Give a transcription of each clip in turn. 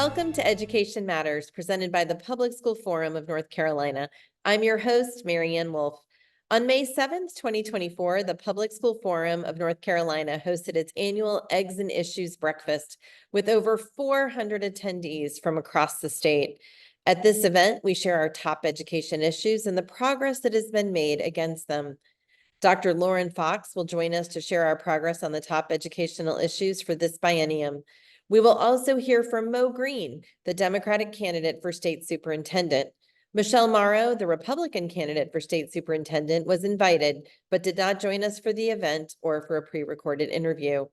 Welcome to Education Matters, presented by the Public School Forum of North Carolina. I'm your host, Mary Ann Wolf. On May 7th, 2024, the Public School Forum of North Carolina hosted its annual Eggs and Issues breakfast with over 400 attendees from across the state. At this event, we share our top education issues and the progress that has been made against them. Dr. Lauren Fox will join us to share our progress on the top educational issues for this biennium. We will also hear from Mo Green, the Democratic candidate for State Superintendent. Michelle Morrow, the Republican candidate for State Superintendent, was invited, but did not join us for the event or for a pre-recorded interview.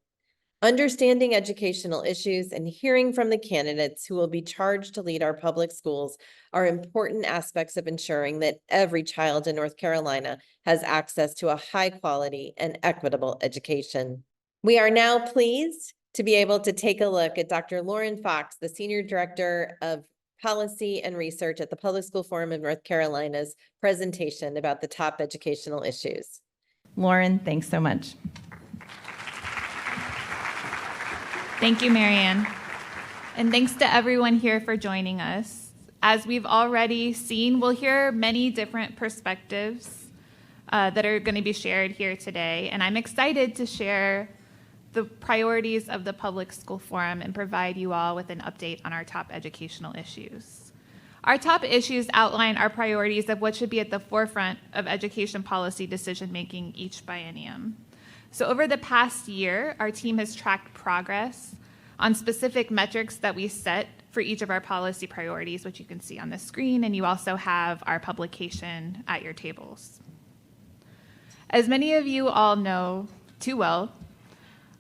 Understanding educational issues and hearing from the candidates who will be charged to lead our public schools are important aspects of ensuring that every child in North Carolina has access to a high-quality and equitable education. We are now pleased to be able to take a look at Dr. Lauren Fox, the Senior Director of Policy and Research at the Public School Forum of North Carolina's presentation about the top educational issues. Lauren, thanks so much. Thank you, Mary Ann. And thanks to everyone here for joining us. As we've already seen, we'll hear many different perspectives that are going to be shared here today. And I'm excited to share the priorities of the Public School Forum and provide you all with an update on our top educational issues. Our top issues outline our priorities of what should be at the forefront of education policy decision-making each biennium. So over the past year, our team has tracked progress on specific metrics that we set for each of our policy priorities, which you can see on the screen, and you also have our publication at your tables. As many of you all know too well,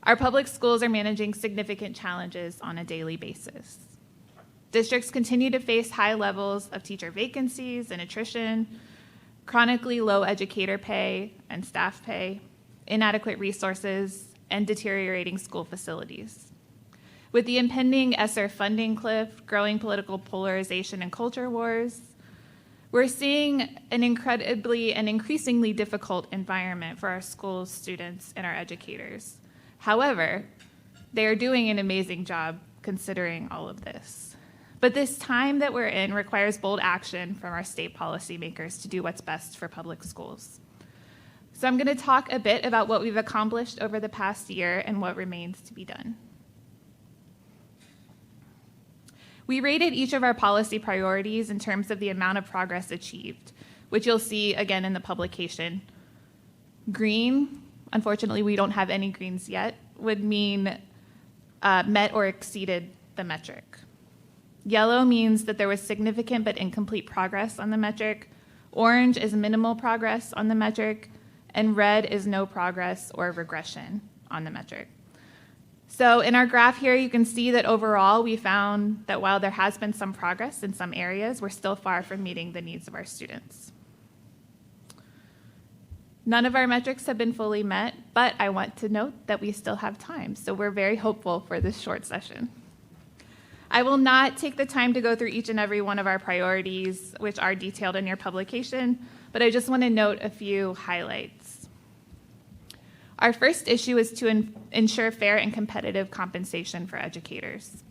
our public schools are managing significant challenges on a daily basis. Districts continue to face high levels of teacher vacancies and attrition, chronically low educator pay and staff pay, inadequate resources, and deteriorating school facilities. With the impending ESSER funding cliff, growing political polarization and culture wars, we're seeing an incredibly and increasingly difficult environment for our schools, students, and our educators. However, they are doing an amazing job considering all of this. But this time that we're in requires bold action from our state policymakers to do what's best for public schools. So I'm going to talk a bit about what we've accomplished over the past year and what remains to be done. We rated each of our policy priorities in terms of the amount of progress achieved, which you'll see again in the publication. Green, unfortunately we don't have any greens yet, would mean met or exceeded the metric. Yellow means that there was significant but incomplete progress on the metric. Orange is minimal progress on the metric. And red is no progress or regression on the metric. So in our graph here, you can see that overall we found that while there has been some progress in some areas, we're still far from meeting the needs of our students. None of our metrics have been fully met, but I want to note that we still have time, so we're very hopeful for this short session. I will not take the time to go through each and every one of our priorities, which are detailed in your publication, but I just want to note a few highlights. Our first issue is to ensure fair and competitive compensation for educators.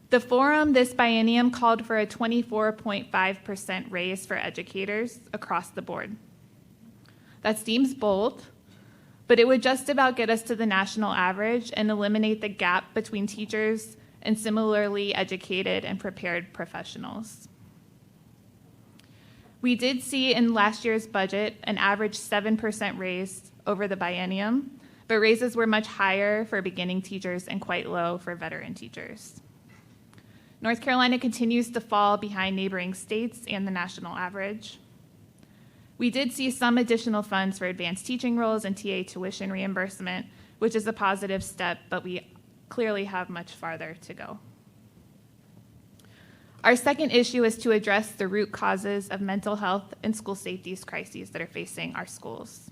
The forum this biennium called for a 24.5% raise for educators across the board. That seems bold, but it would just about get us to the national average and eliminate the gap between teachers and similarly educated and prepared professionals. We did see in last year's budget an average 7% raise over the biennium, but raises were much higher for beginning teachers and quite low for veteran teachers. North Carolina continues to fall behind neighboring states and the national average. We did see some additional funds for advanced teaching roles and TA tuition reimbursement, which is a positive step, but we clearly have much farther to go. Our second issue is to address the root causes of mental health and school safety crises that are facing our schools.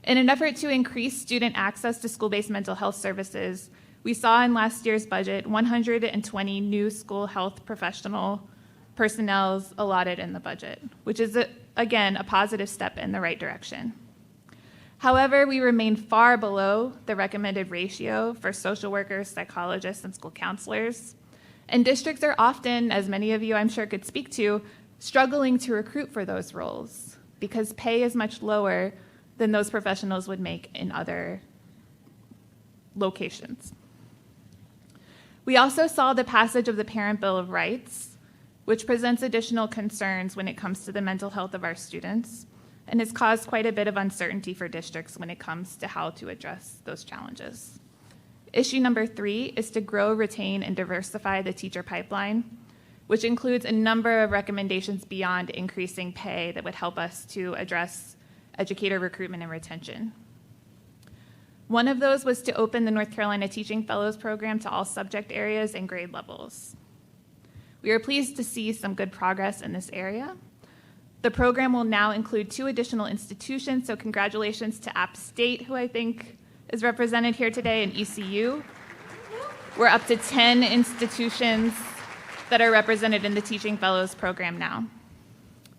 In an effort to increase student access to school-based mental health services, we saw in last year's budget 120 new school health personnel allotted in the budget, which is, again, a positive step in the right direction. However, we remain far below the recommended ratio for social workers, psychologists, and school counselors, And districts are often, as many of you I'm sure could speak to, struggling to recruit for those roles because pay is much lower than those professionals would make in other locations. We also saw the passage of the Parent Bill of Rights, which presents additional concerns when it comes to the mental health of our students and has caused quite a bit of uncertainty for districts when it comes to how to address those challenges. Issue number 3 is to grow, retain, and diversify the teacher pipeline, which includes a number of recommendations beyond increasing pay that would help us to address educator recruitment and retention. One of those was to open the North Carolina Teaching Fellows Program to all subject areas and grade levels. We are pleased to see some good progress in this area. The program will now include 2 additional institutions, so congratulations to App State, who I think is represented here today, and ECU. We're up to 10 institutions that are represented in the Teaching Fellows Program now.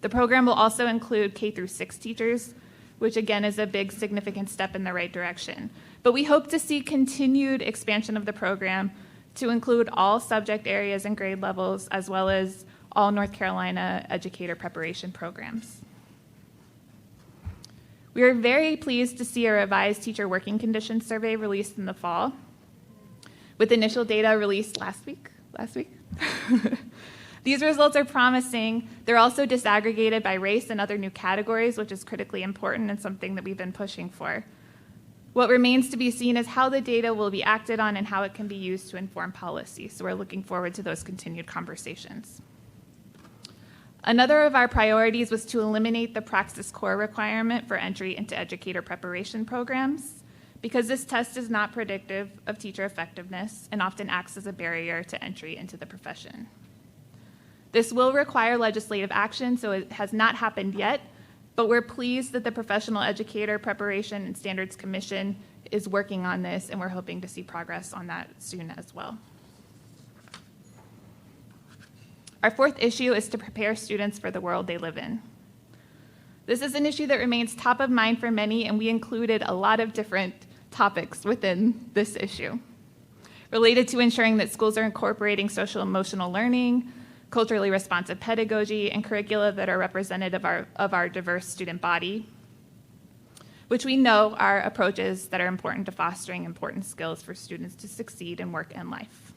The program will also include K-6 teachers, which again is a big significant step in the right direction. But we hope to see continued expansion of the program to include all subject areas and grade levels, as well as all North Carolina educator preparation programs. We are very pleased to see a revised teacher working conditions survey released in the fall, with initial data released last week. These results are promising. They're also disaggregated by race and other new categories, which is critically important and something that we've been pushing for. What remains to be seen is how the data will be acted on and how it can be used to inform policy. So we're looking forward to those continued conversations. Another of our priorities was to eliminate the Praxis Core requirement for entry into educator preparation programs, because this test is not predictive of teacher effectiveness and often acts as a barrier to entry into the profession. This will require legislative action, so it has not happened yet, but we're pleased that the Professional Educator Preparation and Standards Commission is working on this, and we're hoping to see progress on that soon as well. Our 4th issue is to prepare students for the world they live in. This is an issue that remains top of mind for many, and we included a lot of different topics within this issue, related to ensuring that schools are incorporating social emotional learning, culturally responsive pedagogy, and curricula that are representative of our diverse student body, which we know are approaches that are important to fostering important skills for students to succeed in work and life.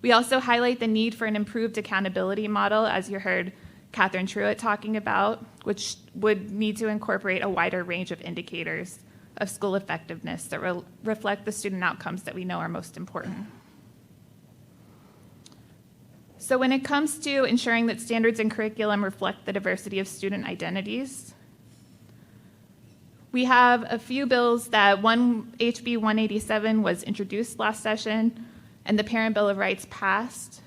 We also highlight the need for an improved accountability model, as you heard Catherine Truitt talking about, which would need to incorporate a wider range of indicators of school effectiveness that reflect the student outcomes that we know are most important. So when it comes to ensuring that standards and curriculum reflect the diversity of student identities, we have a few bills that HB 187 was introduced last session, and the Parent Bill of Rights passed,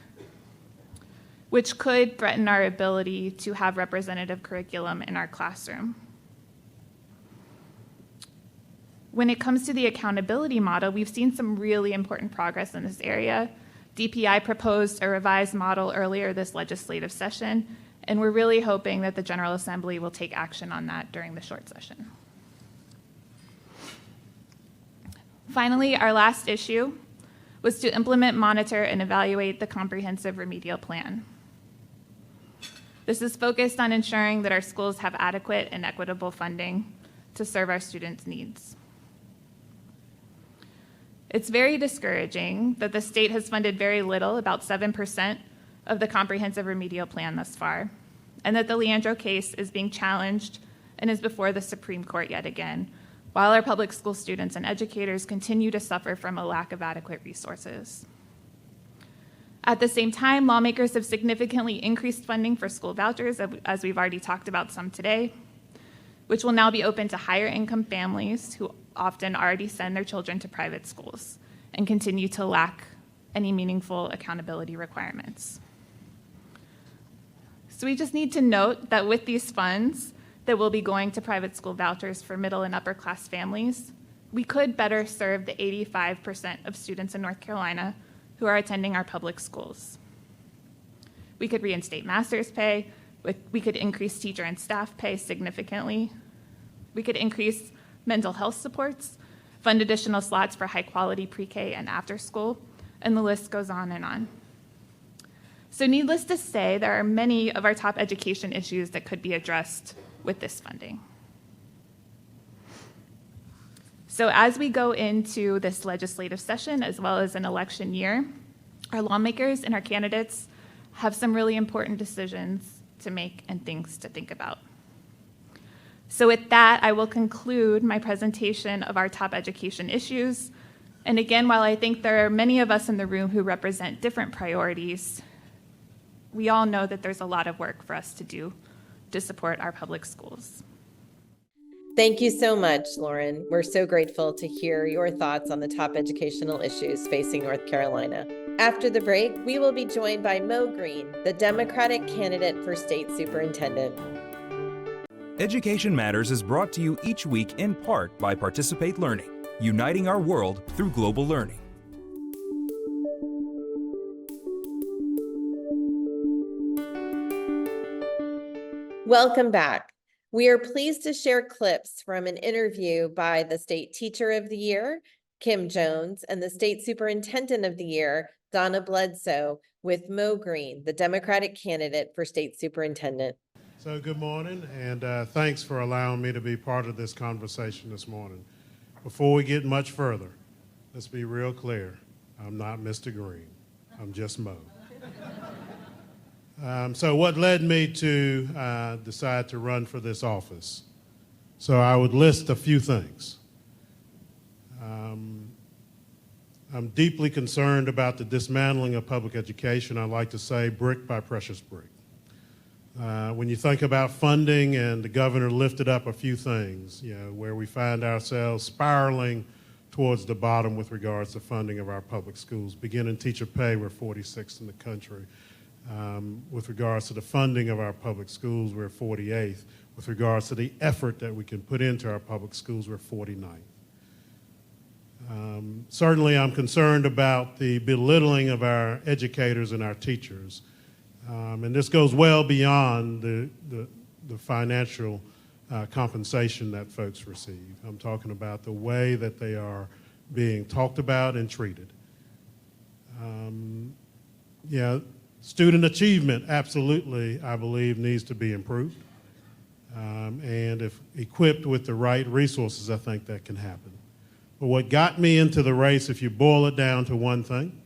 which could threaten our ability to have representative curriculum in our classroom. When it comes to the accountability model, we've seen some really important progress in this area. DPI proposed a revised model earlier this legislative session, and we're really hoping that the General Assembly will take action on that during the short session. Finally, our last issue was to implement, monitor, and evaluate the comprehensive remedial plan. This is focused on ensuring that our schools have adequate and equitable funding to serve our students' needs. It's very discouraging that the state has funded very little, about 7% of the comprehensive remedial plan thus far, and that the Leandro case is being challenged and is before the Supreme Court yet again, while our public school students and educators continue to suffer from a lack of adequate resources. At the same time, lawmakers have significantly increased funding for school vouchers, as we've already talked about some today, which will now be open to higher income families who often already send their children to private schools and continue to lack any meaningful accountability requirements. So we just need to note that with these funds that will be going to private school vouchers for middle and upper class families, we could better serve the 85% of students in North Carolina who are attending our public schools. We could reinstate master's pay, we could increase teacher and staff pay significantly, we could increase mental health supports, fund additional slots for high quality pre-K and after school, and the list goes on and on. So needless to say, there are many of our top education issues that could be addressed with this funding. So as we go into this legislative session, as well as an election year, our lawmakers and our candidates have some really important decisions to make and things to think about. So with that, I will conclude my presentation of our top education issues. And again, while I think there are many of us in the room who represent different priorities, we all know that there's a lot of work for us to do to support our public schools. Thank you so much, Lauren. We're so grateful to hear your thoughts on the top educational issues facing North Carolina. After the break, we will be joined by Mo Green, the Democratic candidate for State Superintendent. Education Matters is brought to you each week in part by Participate Learning, uniting our world through global learning. Welcome back. We are pleased to share clips from an interview by the State Teacher of the Year, Kim Jones, and the State Superintendent of the Year, Donna Bledsoe, with Mo Green, the Democratic candidate for State Superintendent. So good morning, and thanks for allowing me to be part of this conversation this morning. Before we get much further, let's be real clear. I'm not Mr. Green. I'm just Mo. So what led me to decide to run for this office? So I would list a few things. I'm deeply concerned about the dismantling of public education. I like to say brick by precious brick. When you think about funding, and the governor lifted up a few things, where we find ourselves spiraling towards the bottom with regards to funding of our public schools. Beginning teacher pay, we're 46th in the country. With regards to the funding of our public schools, we're 48th. With regards to the effort that we can put into our public schools, we're 49th. Certainly, I'm concerned about the belittling of our educators and our teachers. And this goes well beyond the financial compensation that folks receive. I'm talking about the way that they are being talked about and treated. Student achievement, absolutely, I believe, needs to be improved. And if equipped with the right resources, I think that can happen. But what got me into the race, if you boil it down to one thing,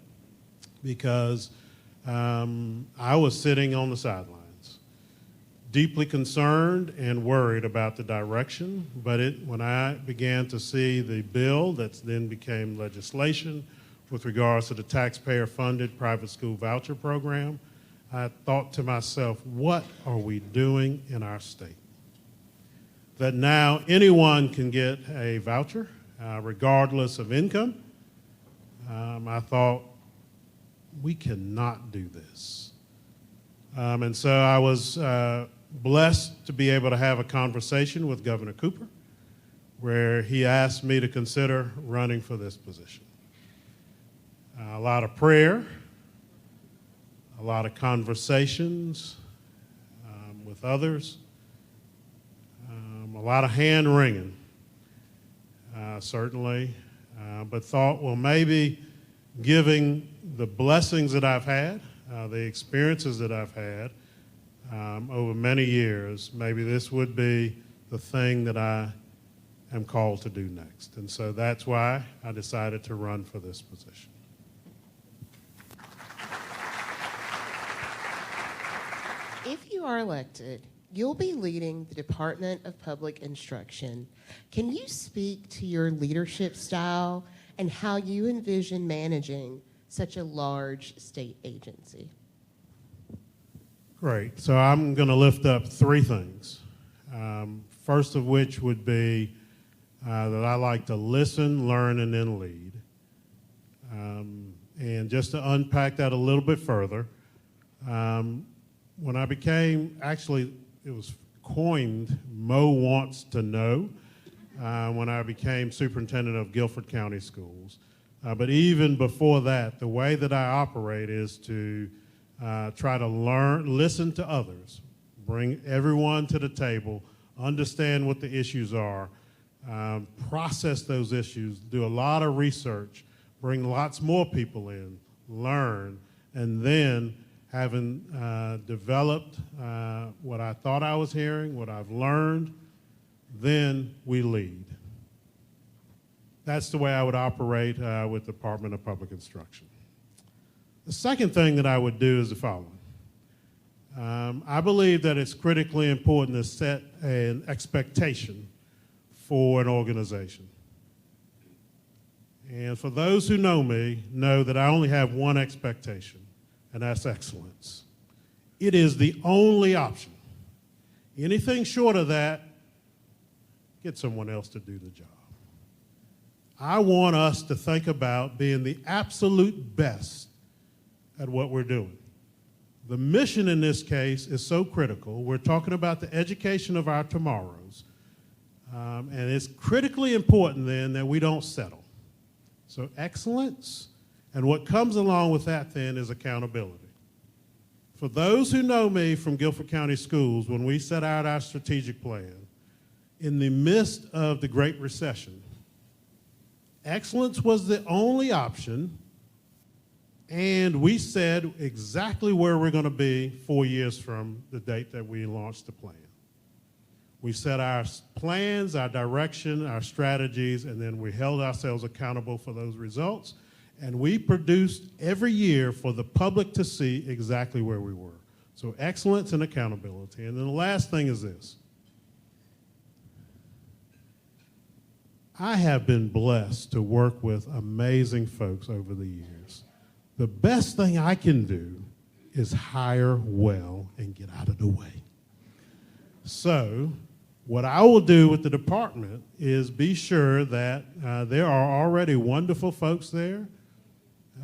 because I was sitting on the sidelines, deeply concerned and worried about the direction, but when I began to see the bill that then became legislation with regards to the taxpayer-funded private school voucher program, I thought to myself, what are we doing in our state? That now anyone can get a voucher, regardless of income. I thought, we cannot do this. And so I was blessed to be able to have a conversation with Governor Cooper, where he asked me to consider running for this position. A lot of prayer, a lot of conversations with others, a lot of hand wringing, certainly, but thought, well, maybe giving the blessings that I've had, the experiences that I've had over many years, maybe this would be the thing that I am called to do next. And so that's why I decided to run for this position. If you are elected, you'll be leading the Department of Public Instruction. Can you speak to your leadership style and how you envision managing such a large state agency? Great. So I'm going to lift up three things. First of which would be that I like to listen, learn, and then lead. And just to unpack that a little bit further, when I became, actually, it was coined Mo Wants to Know when I became superintendent of Guilford County Schools. But even before that, the way that I operate is to try to learn, listen to others, bring everyone to the table, understand what the issues are, process those issues, do a lot of research, bring lots more people in, learn, and then having developed what I thought I was hearing, what I've learned, then we lead. That's the way I would operate with the Department of Public Instruction. The second thing that I would do is the following. I believe that it's critically important to set an expectation for an organization. And for those who know me, know that I only have one expectation, and that's excellence. It is the only option. Anything short of that, get someone else to do the job. I want us to think about being the absolute best at what we're doing. The mission in this case is so critical. We're talking about the education of our tomorrows. And it's critically important then that we don't settle. So excellence, and what comes along with that then is accountability. For those who know me from Guilford County Schools, when we set out our strategic plan, in the midst of the Great Recession, excellence was the only option, and we said exactly where we're going to be 4 years from the date that we launched the plan. We set our plans, our direction, our strategies, and then we held ourselves accountable for those results. And we produced every year for the public to see exactly where we were. So excellence and accountability. And then the last thing is this. I have been blessed to work with amazing folks over the years. The best thing I can do is hire well and get out of the way. So what I will do with the department is be sure that there are already wonderful folks there.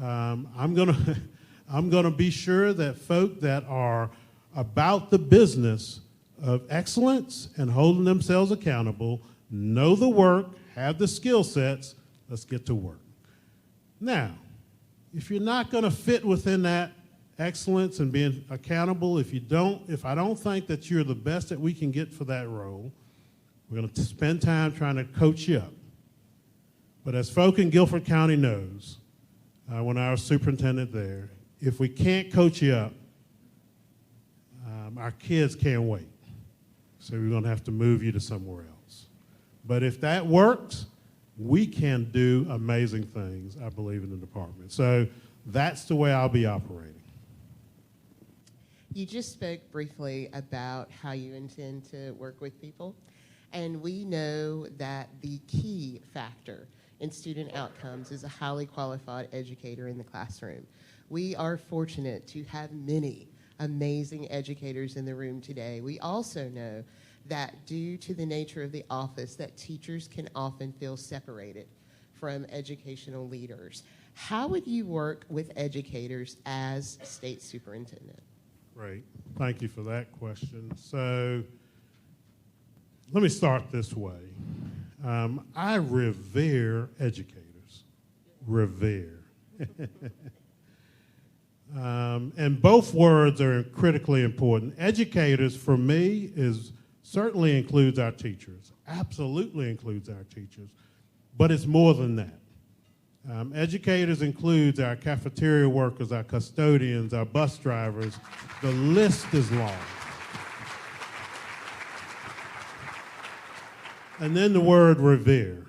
I'm gonna be sure that folk that are about the business of excellence and holding themselves accountable know the work, have the skill sets. Let's get to work. Now, if you're not going to fit within that excellence and being accountable, if I don't think that you're the best that we can get for that role, we're going to spend time trying to coach you up. But as folk in Guilford County knows, when I was superintendent there, if we can't coach you up, our kids can't wait. So we're going to have to move you to somewhere else. But if that works, we can do amazing things, I believe, in the department. So that's the way I'll be operating. You just spoke briefly about how you intend to work with people, and we know that the key factor in student outcomes is a highly qualified educator in the classroom. We are fortunate to have many amazing educators in the room today. We also know that due to the nature of the office, that teachers can often feel separated from educational leaders. How would you work with educators as state superintendent? Great. Thank you for that question. So let me start this way. I revere educators. Revere. And both words are critically important. Educators, for me, certainly includes our teachers, absolutely includes our teachers, but it's more than that. Educators includes our cafeteria workers, our custodians, our bus drivers. The list is long. And then the word revere.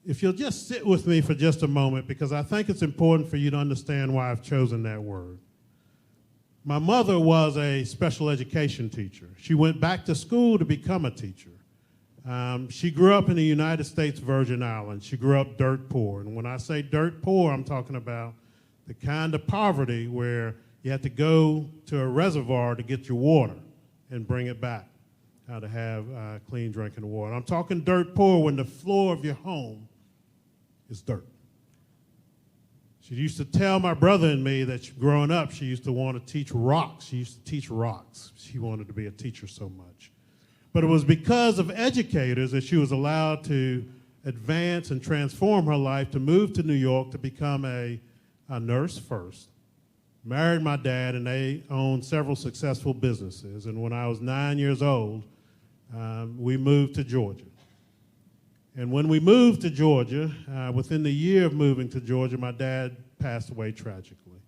If you'll just sit with me for just a moment, because I think it's important for you to understand why I've chosen that word. My mother was a special education teacher. She went back to school to become a teacher. She grew up in the United States Virgin Islands. She grew up dirt poor. And when I say dirt poor, I'm talking about the kind of poverty where you had to go to a reservoir to get your water and bring it back to have clean drinking water. I'm talking dirt poor when the floor of your home is dirt. She used to tell my brother and me that growing up, she used to want to teach rocks. She used to teach rocks. She wanted to be a teacher so much. But it was because of educators that she was allowed to advance and transform her life, to move to New York to become a nurse first. Married my dad, and they owned several successful businesses. And when I was 9 years old, we moved to Georgia. And when we moved to Georgia, within the year of moving to Georgia, my dad passed away tragically.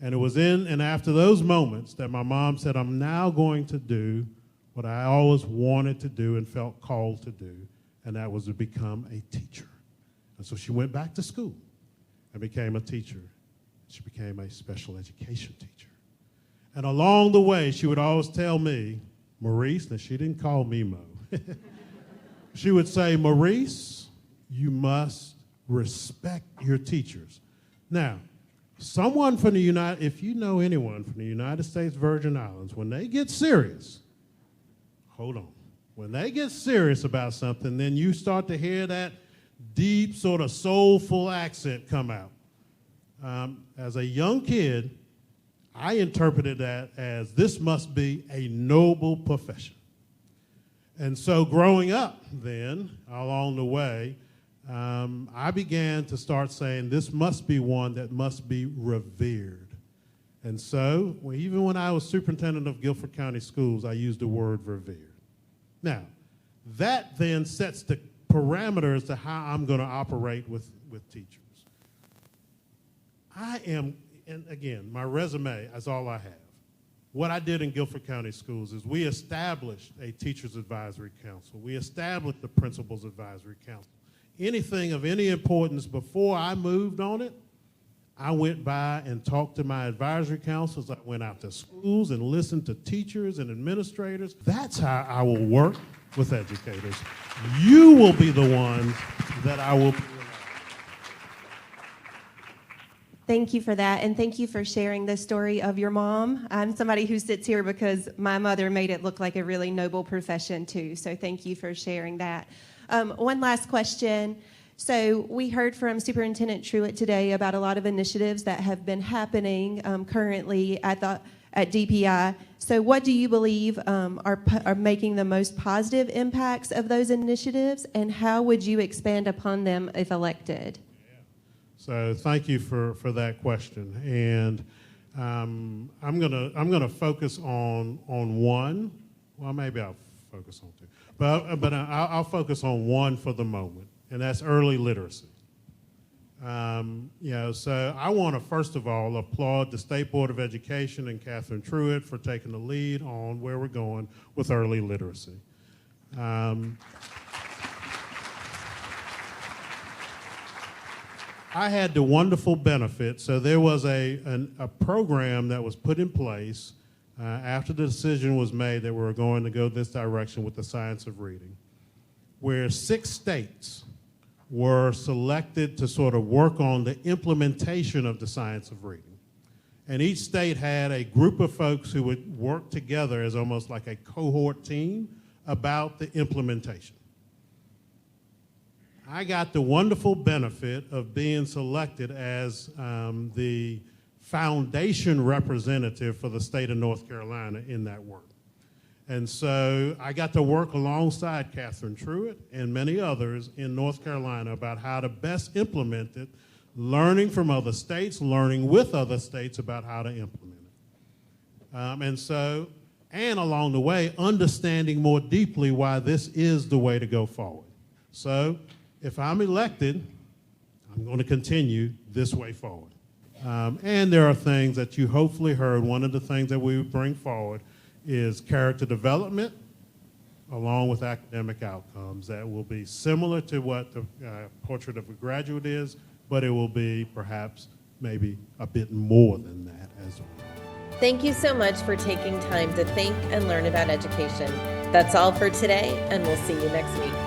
And it was in and after those moments that my mom said, I'm now going to do what I always wanted to do and felt called to do, and that was to become a teacher. And so she went back to school and became a teacher. She became a special education teacher. And along the way, she would always tell me, Maurice, and she didn't call me Mo. She would say, Maurice, you must respect your teachers. Now, someone from the if you know anyone from the United States Virgin Islands, when they get serious, hold on. When they get serious about something, then you start to hear that deep, sort of soulful accent come out. As a young kid, I interpreted that as this must be a noble profession. And so growing up then, along the way, I began to start saying this must be one that must be revered. And so even when I was superintendent of Guilford County Schools, I used the word revered. Now, that then sets the parameters to how I'm going to operate with teachers. And again, my resume is all I have. What I did in Guilford County Schools is we established a Teachers Advisory Council. We established the Principals Advisory Council. Anything of any importance before I moved on it, I went by and talked to my advisory councils. I went out to schools and listened to teachers and administrators. That's how I will work with educators. You will be the ones that I will be. Thank you for that, and thank you for sharing the story of your mom. I'm somebody who sits here because my mother made it look like a really noble profession too, so thank you for sharing that. One last question. So we heard from Superintendent Truitt today about a lot of initiatives that have been happening currently at DPI. So what do you believe are making the most positive impacts of those initiatives, and how would you expand upon them if elected? So thank you for that question. And I'm gonna focus on one. Well, maybe I'll focus on two. But I'll focus on one for the moment, and that's early literacy. So I want to first of all applaud the State Board of Education and Catherine Truitt for taking the lead on where we're going with early literacy. I had the wonderful benefit, so there was a program that was put in place after the decision was made that we were going to go this direction with the science of reading, where 6 states were selected to sort of work on the implementation of the science of reading. And each state had a group of folks who would work together as almost like a cohort team about the implementation. I got the wonderful benefit of being selected as the foundation representative for the state of North Carolina in that work. And so I got to work alongside Catherine Truitt and many others in North Carolina about how to best implement it, learning from other states, learning with other states about how to implement it. And along the way, understanding more deeply why this is the way to go forward. So if I'm elected, I'm going to continue this way forward. And there are things that you hopefully heard. One of the things that we would bring forward is character development along with academic outcomes that will be similar to what the portrait of a graduate is, but it will be perhaps maybe a bit more than that as well. Thank you so much for taking time to think and learn about education. That's all for today, and we'll see you next week.